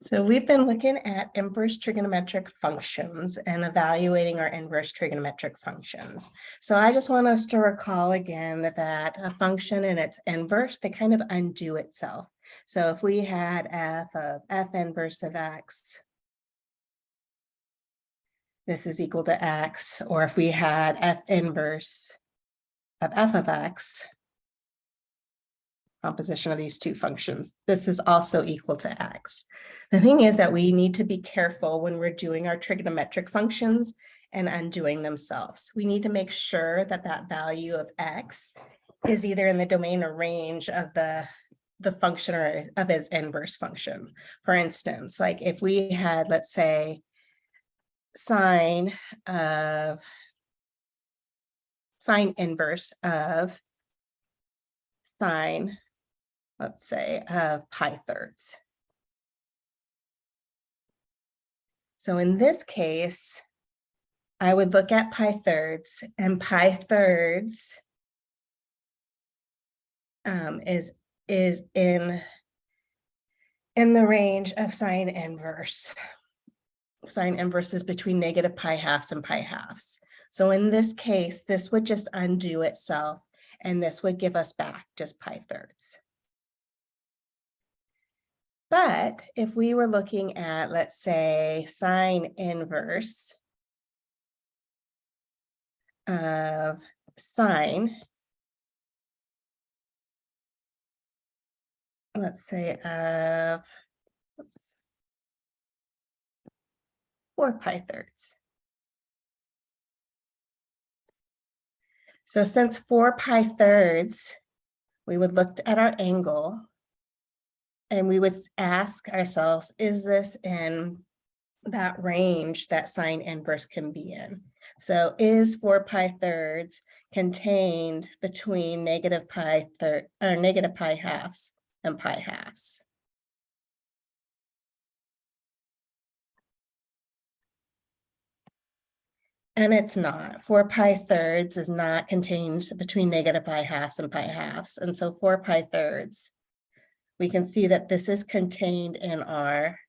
So we've been looking at inverse trigonometric functions and evaluating our inverse trigonometric functions. So I just want us to recall again that a function and its inverse, they kind of undo itself. So if we had f of f inverse of x, this is equal to x, or if we had f inverse of f of x, composition of these two functions, this is also equal to x. The thing is that we need to be careful when we're doing our trigonometric functions and undoing themselves. We need to make sure that that value of x is either in the domain or range of the function or of its inverse function. For instance, like if we had, let's say, sine inverse of sine, let's say, of pi thirds. So in this case, I would look at pi thirds, and pi thirds is in the range of sine inverse. Sine inverse is between negative pi halves and pi halves. So in this case, this would just undo itself, and this would give us back just pi thirds. But if we were looking at, let's say, sine inverse of sine, let's say of 4 pi thirds. So since 4 pi thirds, we would look at our angle and we would ask ourselves, is this in that range that sine inverse can be in? So is 4 pi thirds contained between negative pi halves and pi halves? And it's not. 4 pi thirds is not contained between negative pi halves and pi halves. And so 4 pi thirds, we can see that this is contained in our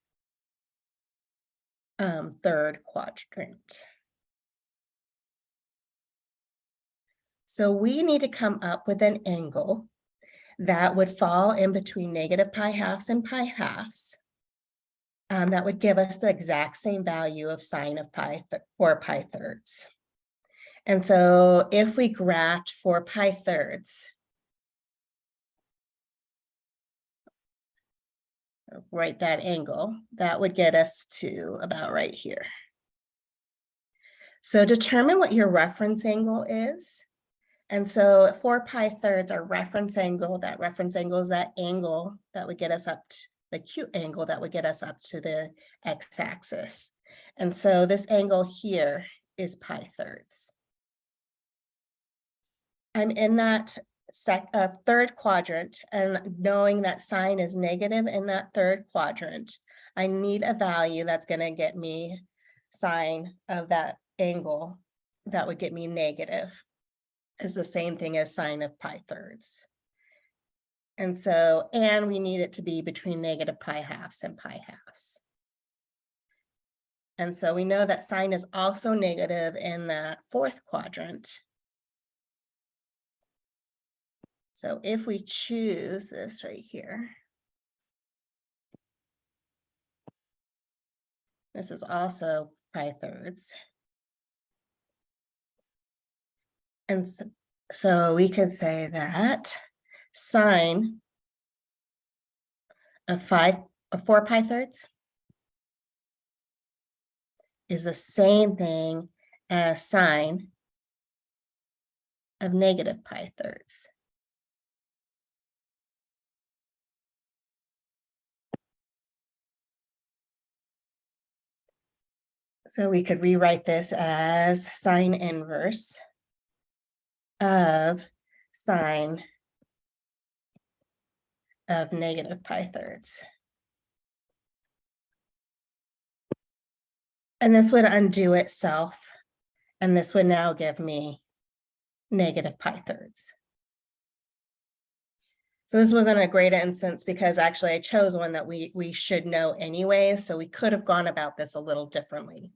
third quadrant. So we need to come up with an angle that would fall in between negative pi halves and pi halves. That would give us the exact same value of sine of 4 pi thirds. And so if we graphed 4 pi thirds, right, that angle, that would get us to about right here. So determine what your reference angle is. And so 4 pi thirds, our reference angle, that reference angle is that angle that would get us up to the acute angle that would get us up to the x-axis. And so this angle here is pi thirds. I'm in that third quadrant, and knowing that sine is negative in that third quadrant, I need a value that's going to get me sine of that angle that would get me negative. Is the same thing as sine of pi thirds. And so, and we need it to be between negative pi halves and pi halves. And so we know that sine is also negative in that fourth quadrant. So if we choose this right here, this is also pi thirds. And so we could say that sine of 4 pi thirds is the same thing as sine of negative pi thirds. So we could rewrite this as sine inverse of sine of negative pi thirds. And this would undo itself, and this would now give me negative pi thirds. So this wasn't a great instance because actually I chose one that we should know anyways, so we could have gone about this a little differently.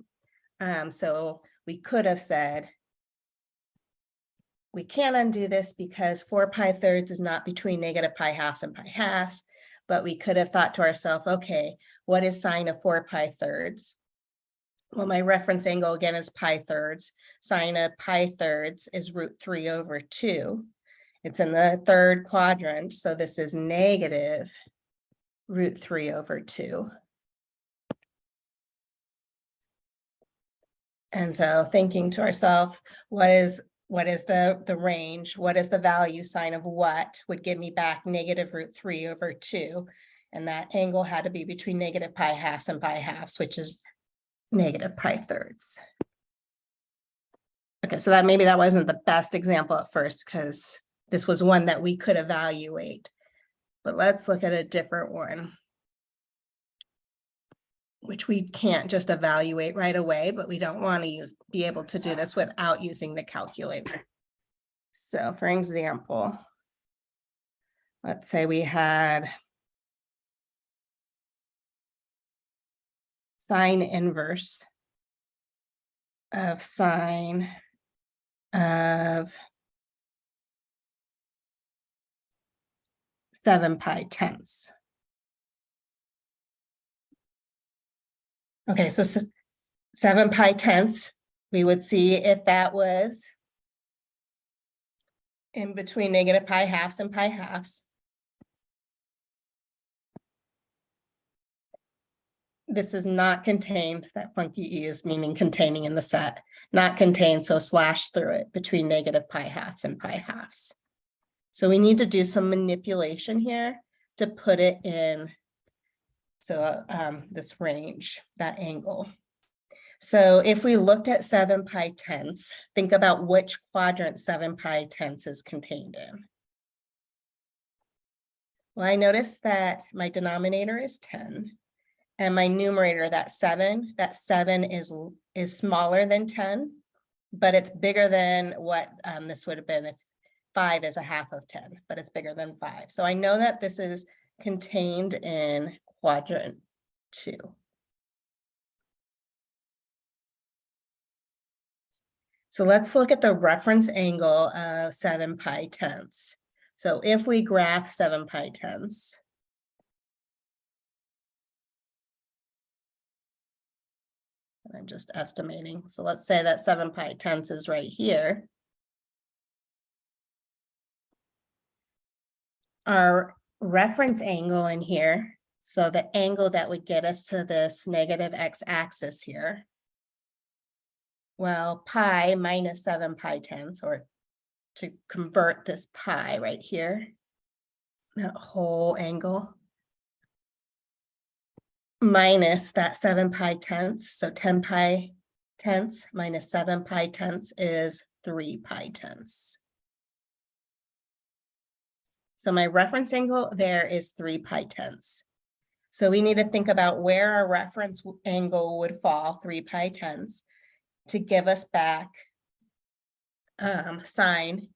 So we could have said, we can't undo this because 4 pi thirds is not between negative pi halves and pi halves, but we could have thought to ourselves, okay, what is sine of 4 pi thirds? Well, my reference angle again is pi thirds. Sine of pi thirds is √3/2. It's in the third quadrant, so this is negative √3/2. And so thinking to ourselves, what is the range? What is the value sine of what would give me back negative √3/2? And that angle had to be between negative pi halves and pi halves, which is negative pi thirds. Okay, so that maybe that wasn't the best example at first because this was one that we could evaluate. But let's look at a different one, which we can't just evaluate right away, but we don't want to be able to do this without using the calculator. So for example, let's say we had sine inverse of sine of 7 pi tenths. Okay, so 7 pi tenths, we would see if that was in between negative pi halves and pi halves. This is not contained, that funky E is meaning containing in the set, not contained, so slash through it between negative pi halves and pi halves. So we need to do some manipulation here to put it in, so this range, that angle. So if we looked at 7 pi tenths, think about which quadrant 7 pi tenths is contained in. Well, I noticed that my denominator is 10. And my numerator, that 7 is smaller than 10, but it's bigger than what this would have been if 5 is a half of 10, but it's bigger than 5. So I know that this is contained in quadrant 2. So let's look at the reference angle of 7 pi tenths. So if we graph 7 pi tenths, I'm just estimating. So let's say that 7 pi tenths is right here. Our reference angle in here, so the angle that would get us to this negative x-axis here, well, pi minus 7 pi tenths, or to convert this pi right here, that whole angle, minus that 7 pi tenths, so 10 pi tenths minus 7 pi tenths is 3 pi tenths. So my reference angle there is 3 pi tenths. So we need to think about where our reference angle would fall, 3 pi tenths, to give us back sine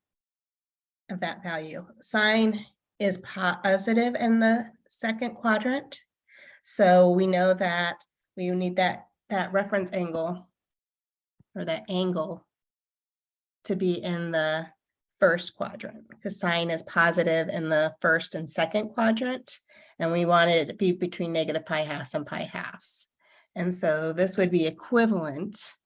of that value. Sine is positive in the second quadrant. So we know that we need that reference angle, or that angle, to be in the first quadrant, because sine is positive in the first and second quadrant, and we want it to be between negative pi halves and pi halves. And so this would be equivalent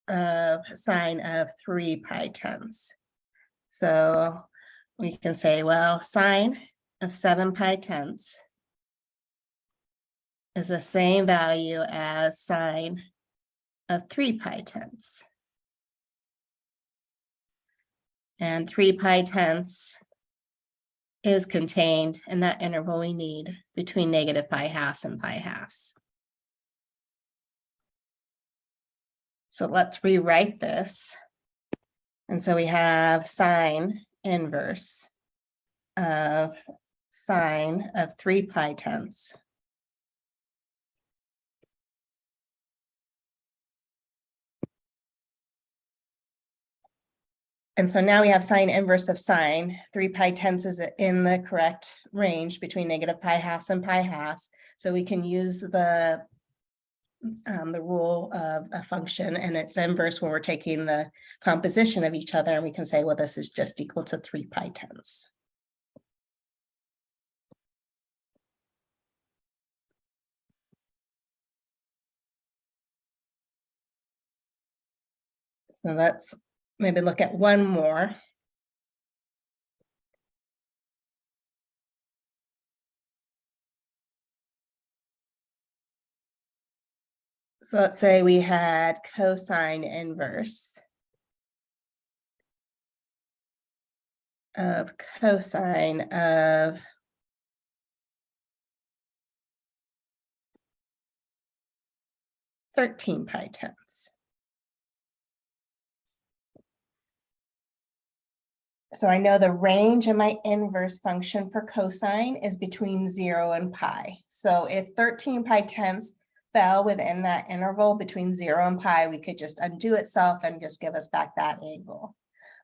of sine of 3 pi tenths. So we can say, well, sine of 7 pi tenths is the same value as sine of 3 pi tenths. And 3 pi tenths is contained in that interval we need between negative pi halves and pi halves. So let's rewrite this. And so we have sine inverse of sine of 3 pi tenths And so now we have sine inverse of sine. 3 pi tenths is in the correct range between negative pi halves and pi halves. So we can use the rule of a function and its inverse when we're taking the composition of each other, and we can say, well, this is just equal to 3 pi tenths. So let's maybe look at one more. So let's say we had cosine inverse of cosine of (13 pi tenths). So I know the range of my inverse function for cosine is between 0 and pi. So if 13 pi tenths fell within that interval between 0 and pi, we could just undo itself and just give us back that angle.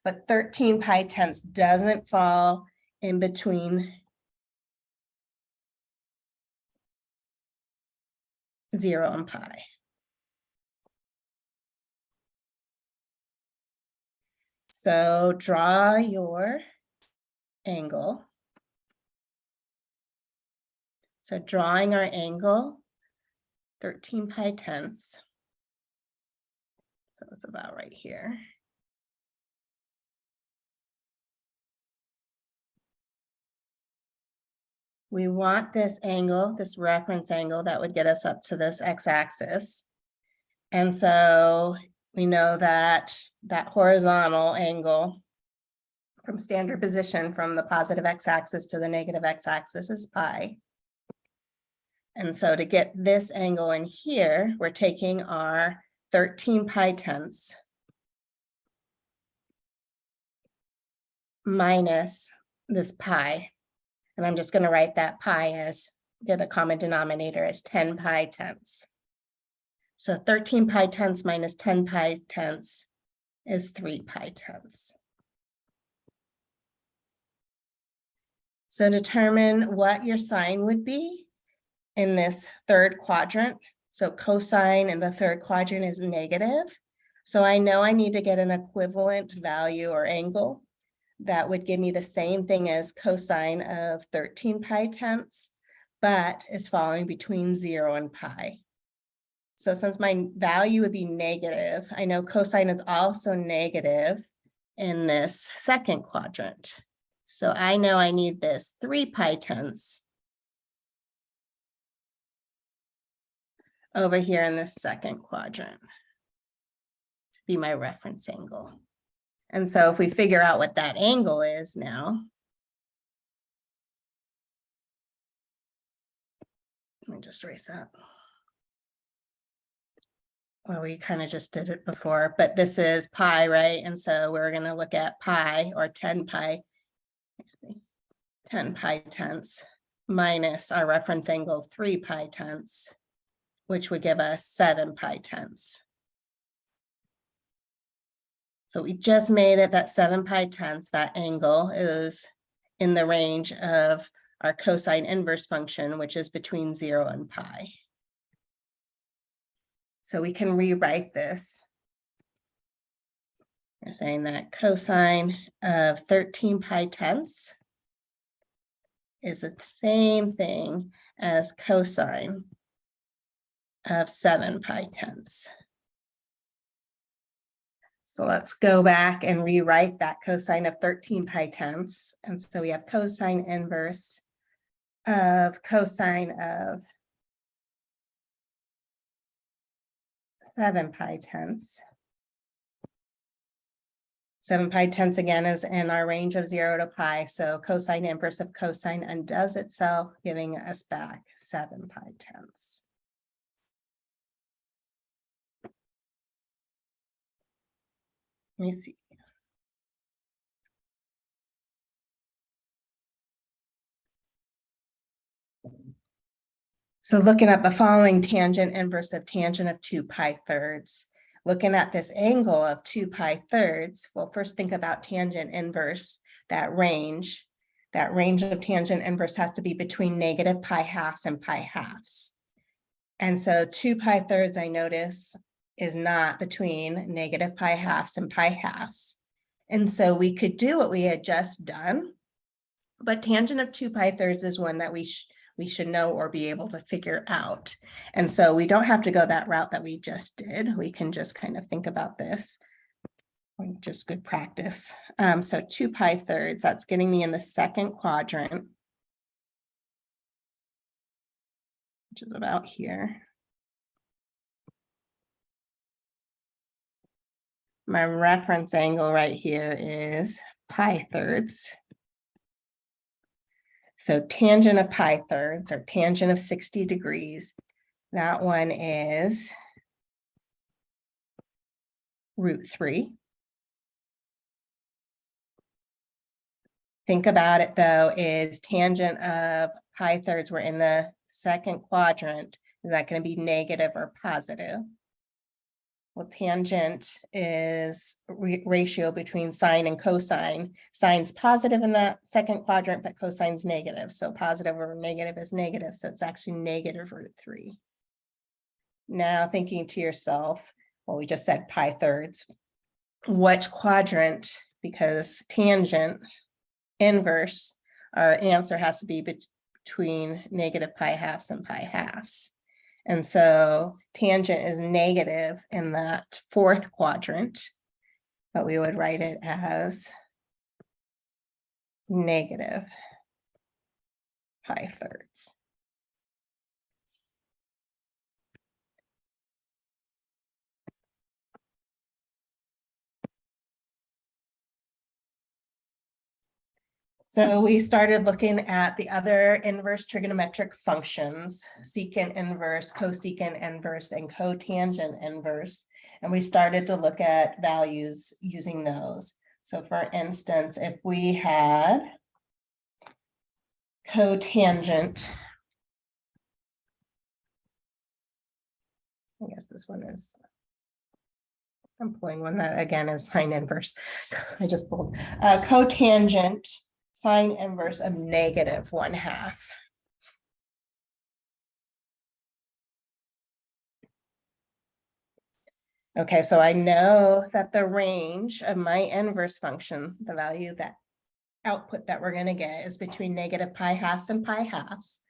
But 13 pi tenths doesn't fall in between 0 and pi. So draw your angle. So drawing our angle, 13 pi tenths. So it's about right here. We want this angle, this reference angle that would get us up to this x-axis. And so we know that that horizontal angle from standard position from the positive x-axis to the negative x-axis is pi. And so to get this angle in here, we're taking our 13 pi tenths minus this pi. And I'm just going to write that pi as, get a common denominator as 10 pi tenths. So 13 pi tenths minus 10 pi tenths is 3 pi tenths. So determine what your sign would be in this third quadrant. So cosine in the third quadrant is negative. So I know I need to get an equivalent value or angle that would give me the same thing as cosine of 13 pi tenths, but is falling between 0 and pi. So since my value would be negative, I know cosine is also negative in this second quadrant. So I know I need this 3 pi tenths over here in this second quadrant to be my reference angle. And so if we figure out what that angle is now, let me just erase that. Well, we kind of just did it before, but this is pi, right? And so we're going to look at pi or 10 pi tenths minus our reference angle 3 pi tenths, which would give us 7 pi tenths. So we just made it that 7 pi tenths, that angle is in the range of our cosine inverse function, which is between 0 and pi. So we can rewrite this. We're saying that cosine of 13 pi tenths is the same thing as cosine of 7 pi tenths. So let's go back and rewrite that cosine of 13 pi tenths. And so we have cosine inverse of cosine of 7 pi tenths. 7 pi tenths again is in our range of 0 to pi. So cosine inverse of cosine undoes itself, giving us back 7 pi tenths. Let me see. So looking at the following tangent inverse of tangent of 2 pi thirds, looking at this angle of 2 pi thirds, well, first think about tangent inverse, that range. That range of tangent inverse has to be between negative pi halves and pi halves. And so 2 pi thirds, I notice, is not between negative pi halves and pi halves. And so we could do what we had just done, but tangent of 2 pi thirds is one that we should know or be able to figure out. And so we don't have to go that route that we just did. We can just kind of think about this. Just good practice. So 2 pi thirds, that's getting me in the second quadrant, which is about here. My reference angle right here is pi thirds. So tangent of pi thirds, or tangent of 60 degrees, that one is √3. Think about it though, is tangent of pi thirds, we're in the second quadrant, is that going to be negative or positive? Well, tangent is ratio between sine and cosine. Sine's positive in that second quadrant, but cosine's negative. So positive over negative is negative. So it's actually negative √3. Now thinking to yourself, well, we just said pi thirds. Which quadrant? Because tangent inverse, our answer has to be between negative pi halves and pi halves. And so tangent is negative in that fourth quadrant, but we would write it as negative pi thirds. So we started looking at the other inverse trigonometric functions, secant inverse, cosecant inverse, and cotangent inverse. And we started to look at values using those. So for instance, if we had cotangent, I guess this one is, I'm pulling one that again is sine inverse. I just pulled cotangent sine inverse of -1/2. Okay, so I know that the range of my inverse function, the value, that output that we're going to get, is between negative pi halves and pi halves.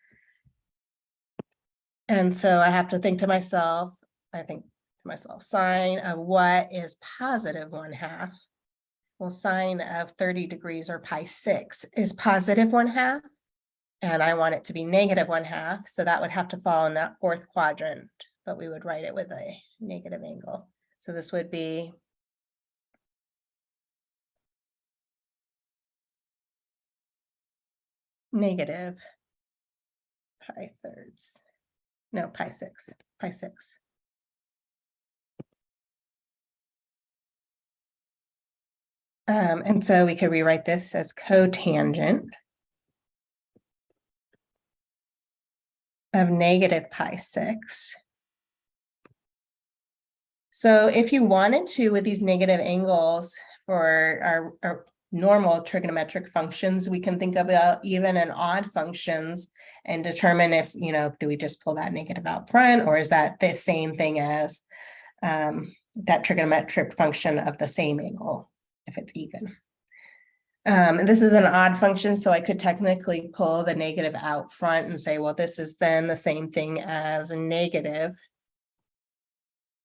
And so I have to think to myself, sine of what is positive 1/2? Well, sine of 30 degrees, or pi 6, is positive 1/2. And I want it to be negative 1/2. So that would have to fall in that fourth quadrant, but we would write it with a negative angle. So this would be negative pi thirds. No, pi 6. And so we could rewrite this as cotangent of negative pi 6. So if you wanted to, with these negative angles for our normal trigonometric functions, we can think about even an odd functions and determine if, do we just pull that negative out front, or is that the same thing as that trigonometric function of the same angle, if it's even. This is an odd function, so I could technically pull the negative out front and say, well, this is then the same thing as a negative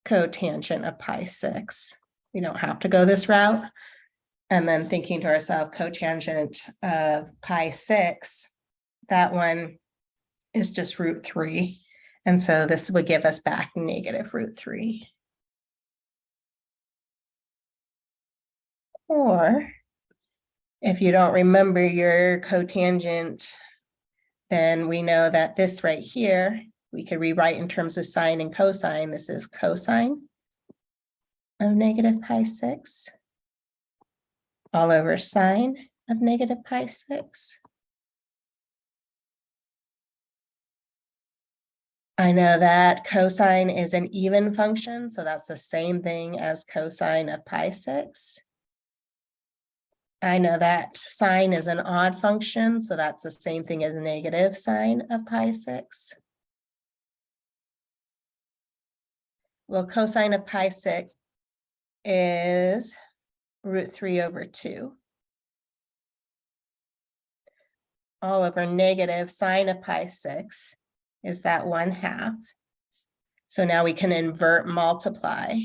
cotangent of pi 6. We don't have to go this route. And then thinking to ourselves, cotangent of pi 6, that one is just √3. And so this would give us back negative √3. Or if you don't remember your cotangent, then we know that this right here, we could rewrite in terms of sine and cosine. This is cosine of negative pi 6 all over sine of negative pi 6. I know that cosine is an even function, so that's the same thing as cosine of pi 6. I know that sine is an odd function, so that's the same thing as negative sine of pi 6. Well, cosine of pi 6 is √3/2. All over negative sine of pi 6 is that 1/2. So now we can invert multiply.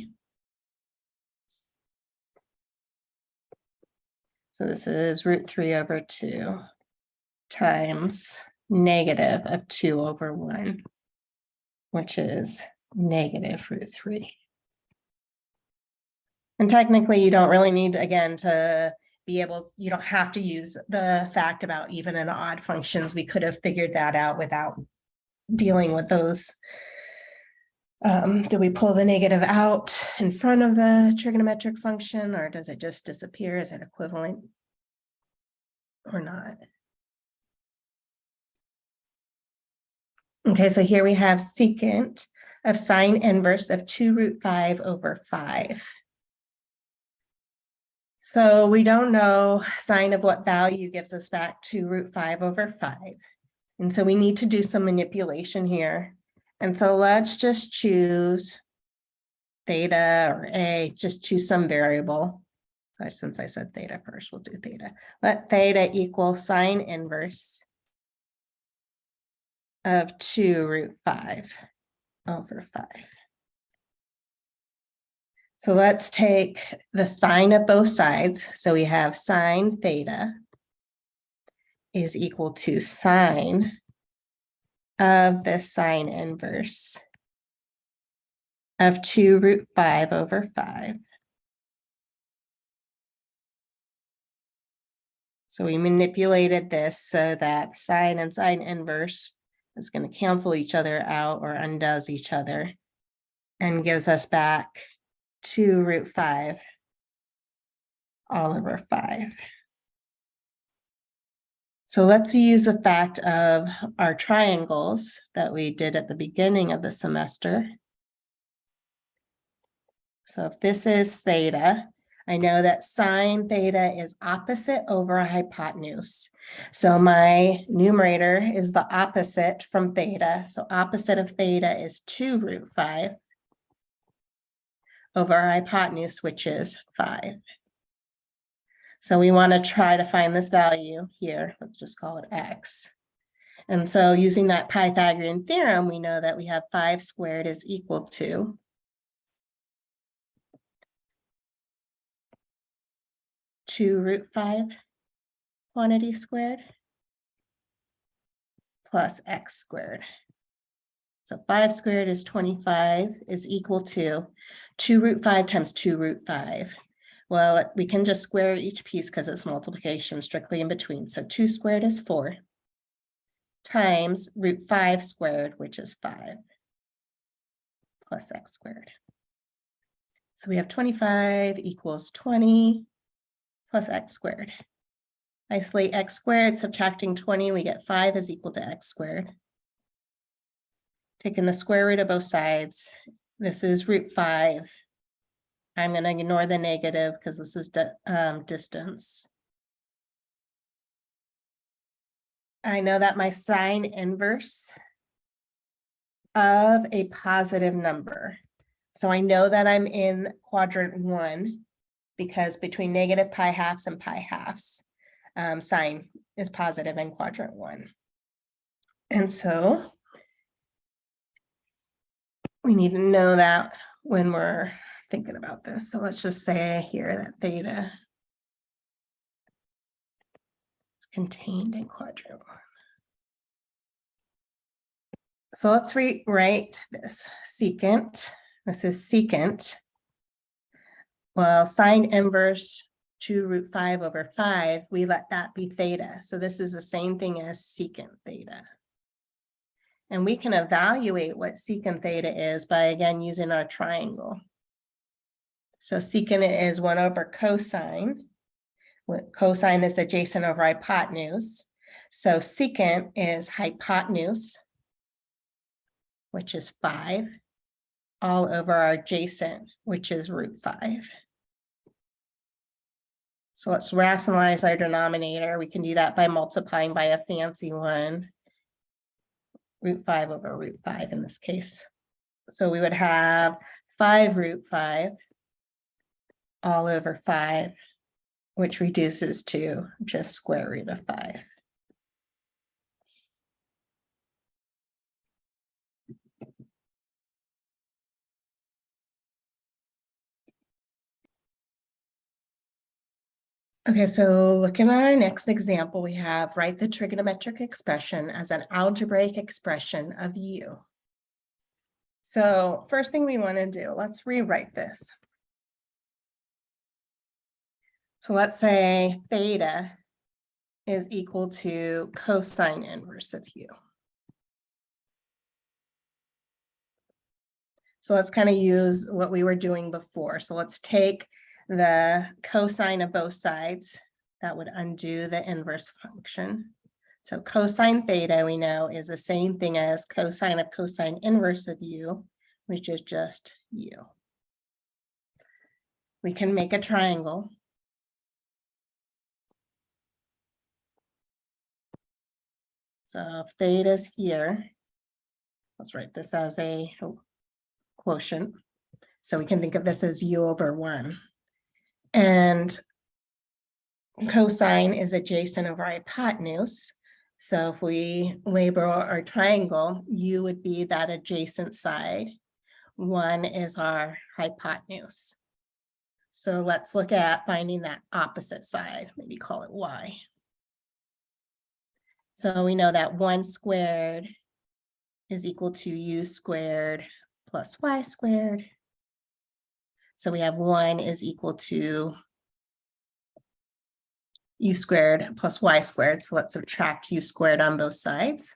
So this is √3/2 times negative of 2/1, which is negative √3. And technically, you don't really need, again, to be able, you don't have to use the fact about even and odd functions. We could have figured that out without dealing with those. Do we pull the negative out in front of the trigonometric function, or does it just disappear? Is it equivalent or not? Okay, so here we have secant of sine inverse of 2√5/5. So we don't know sine of what value gives us back 2√5/5. And so we need to do some manipulation here. And so let's just choose theta or a, just choose some variable. Since I said theta first, we'll do theta. Let theta equal sine inverse of 2√5/5. So let's take the sine of both sides. So we have sine theta is equal to sine of the sine inverse of 2√5/5. So we manipulated this so that sine and sine inverse is going to cancel each other out or undoes each other and gives us back 2√5/5. So let's use the fact of our triangles that we did at the beginning of the semester. So if this is theta, I know that sine theta is opposite over a hypotenuse. So my numerator is the opposite from theta. So opposite of theta is 2√5 over our hypotenuse, which is 5. So we want to try to find this value here. Let's just call it x. And so using that Pythagorean theorem, we know that we have 5 squared is equal to 2√5 quantity squared plus x squared. So 5 squared is 25 is equal to 2√5 times 2√5. Well, we can just square each piece because it's multiplication strictly in between. So 2 squared is 4 times √5 squared, which is 5 plus x squared. So we have 25 equals 20 plus x squared. Isolate x squared, subtracting 20, we get 5 is equal to x squared. Taking the square root of both sides, this is √5. I'm going to ignore the negative because this is distance. I know that my sine inverse of a positive number. So I know that I'm in quadrant 1 because between negative pi halves and pi halves, sine is positive in quadrant 1. And so we need to know that when we're thinking about this. So let's just say here that theta is contained in quadrant 1. So let's rewrite this secant. This is secant. Well, sine inverse 2√5/5, we let that be theta. So this is the same thing as secant theta. And we can evaluate what secant theta is by, again, using our triangle. So secant is 1 over cosine. Cosine is adjacent over hypotenuse. So secant is hypotenuse, which is 5, all over our adjacent, which is root 5. So let's rationalize our denominator. We can do that by multiplying by a fancy one, root 5 over root 5 in this case. So we would have 5 root 5 all over 5, which reduces to just square root of 5. Okay, so looking at our next example, we have write the trigonometric expression as an algebraic expression of u. So first thing we want to do, let's rewrite this. So let's say theta is equal to cosine inverse of u. So let's kind of use what we were doing before. So let's take the cosine of both sides. That would undo the inverse function. So cosine theta, we know, is the same thing as cosine of cosine inverse of u, which is just u. We can make a triangle. So if theta is here, let's write this as a quotient. So we can think of this as u over 1. And cosine is adjacent over hypotenuse. So if we label our triangle, u would be that adjacent side. 1 is our hypotenuse. So let's look at finding that opposite side, maybe call it y. So we know that 1 squared is equal to u squared plus y squared. So we have 1 is equal to u squared plus y squared. So let's subtract u squared on both sides.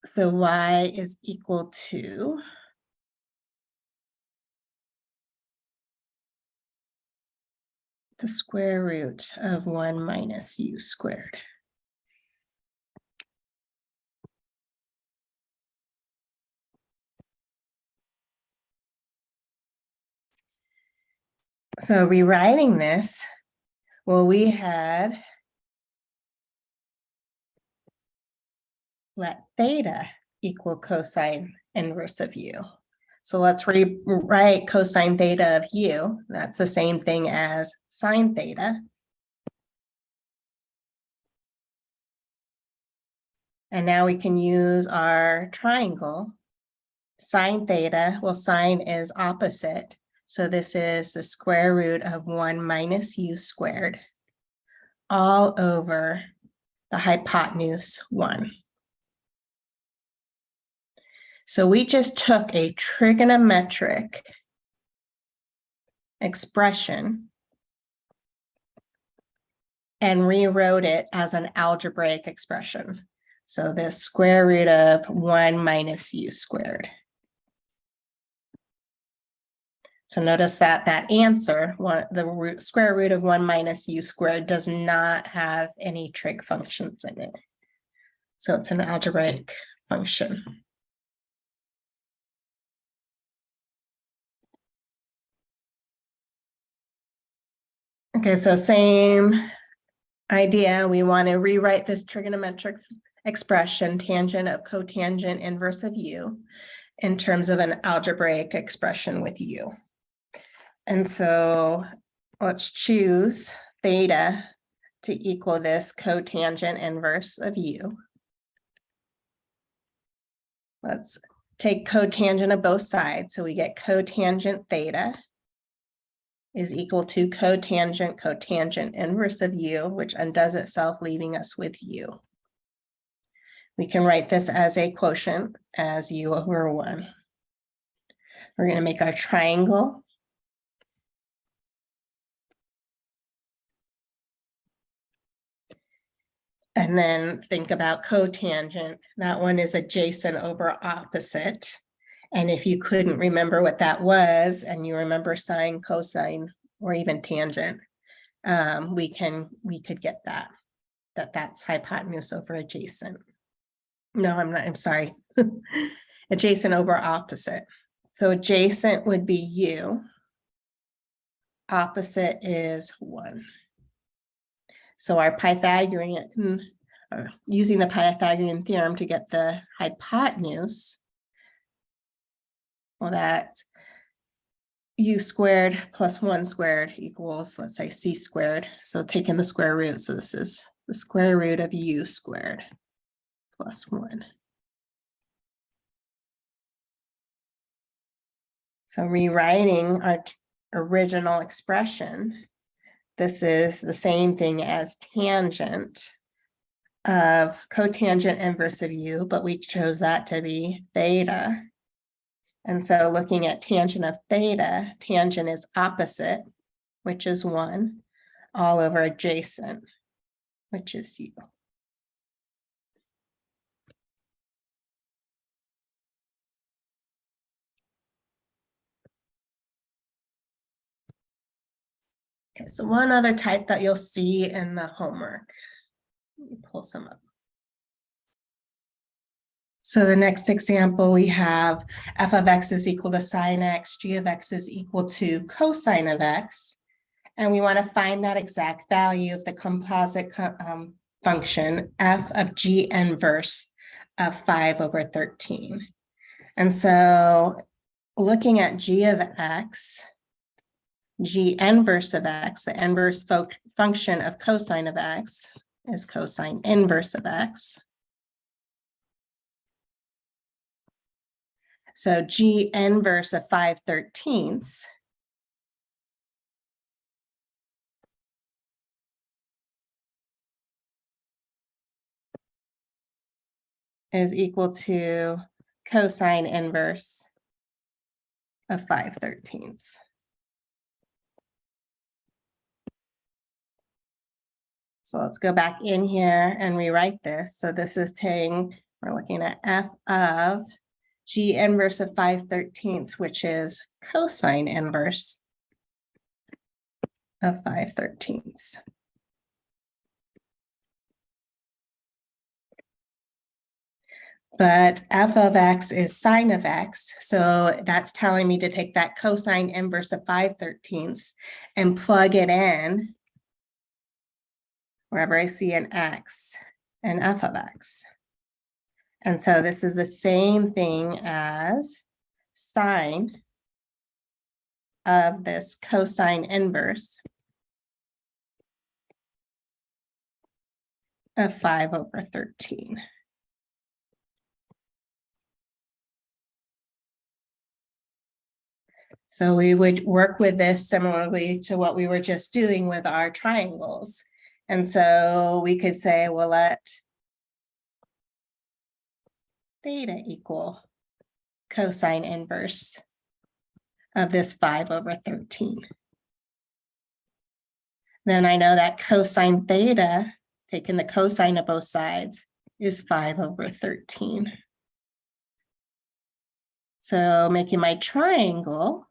So y is equal to the square root of 1 minus u squared. So rewriting this, well, we had let theta equal cosine inverse of u. So let's rewrite cosine theta of u. That's the same thing as sine theta. And now we can use our triangle. Sine theta, well, sine is opposite. So this is the square root of 1 minus u squared all over the hypotenuse 1. So we just took a trigonometric expression and rewrote it as an algebraic expression. So the square root of 1 minus u squared. So notice that that answer, the square root of 1 minus u squared, does not have any trig functions in it. So it's an algebraic function. Okay, so same idea. We want to rewrite this trigonometric expression, tangent of cotangent inverse of u, in terms of an algebraic expression with u. And so let's choose theta to equal this cotangent inverse of u. Let's take cotangent of both sides. So we get cotangent theta is equal to cotangent inverse of u, which undoes itself, leaving us with u. We can write this as a quotient as u over 1. We're going to make our triangle. And then think about cotangent. That one is adjacent over opposite. And if you couldn't remember what that was, and you remember sine, cosine, or even tangent, we could get that's hypotenuse over adjacent. No, I'm sorry. Adjacent over opposite. So adjacent would be U. Opposite is 1. So our Pythagorean, using the Pythagorean theorem to get the hypotenuse, well, that's U squared plus 1 squared equals, let's say, C squared. So taking the square root, so this is the square root of U squared plus 1. So rewriting our original expression, this is the same thing as tangent of cotangent inverse of U, but we chose that to be theta. And so looking at tangent of theta, tangent is opposite, which is 1, all over adjacent, which is U. Okay, so one other type that you'll see in the homework. Let me pull some up. So the next example, we have f of x is equal to sine x, g of x is equal to cosine of x. And we want to find that exact value of the composite function f of g inverse of 5 over 13. And so looking at g of x, g inverse of x, the inverse function of cosine of x is cosine inverse of x. So g inverse of 5/13 is equal to cosine inverse of 5/13. So let's go back in here and rewrite this. So this is we're looking at f of g inverse of 5/13, which is cosine inverse of 5/13. But f of x is sine of x. So that's telling me to take that cosine inverse of 5/13 and plug it in wherever I see an x and f of x. And so this is the same thing as sine of this cosine inverse of 5 over 13. So we would work with this similarly to what we were just doing with our triangles. And so we could say, well, let theta equal cosine inverse of this 5 over 13. Then I know that cosine theta, taking the cosine of both sides, is 5 over 13. So making my triangle.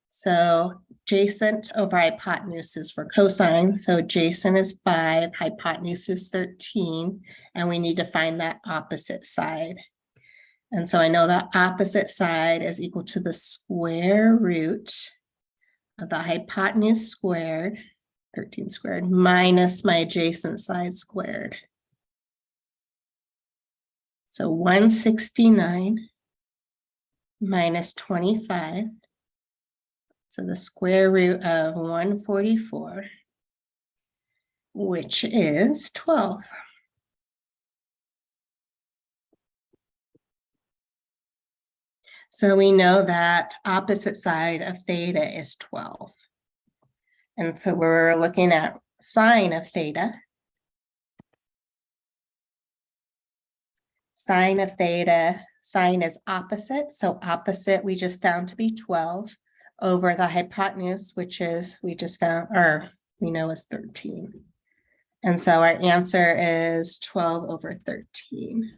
So adjacent over hypotenuse is for cosine. So adjacent is 5, hypotenuse is 13, and we need to find that opposite side. And so I know the opposite side is equal to the square root of the hypotenuse squared, 13 squared, minus my adjacent side squared. So 169 minus 25. So the square root of 144, which is 12. So we know that opposite side of theta is 12. And so we're looking at sine of theta. Sine of theta, sine is opposite. So opposite we just found to be 12 over the hypotenuse, which is we just found, or we know is 13. And so our answer is 12 over 13.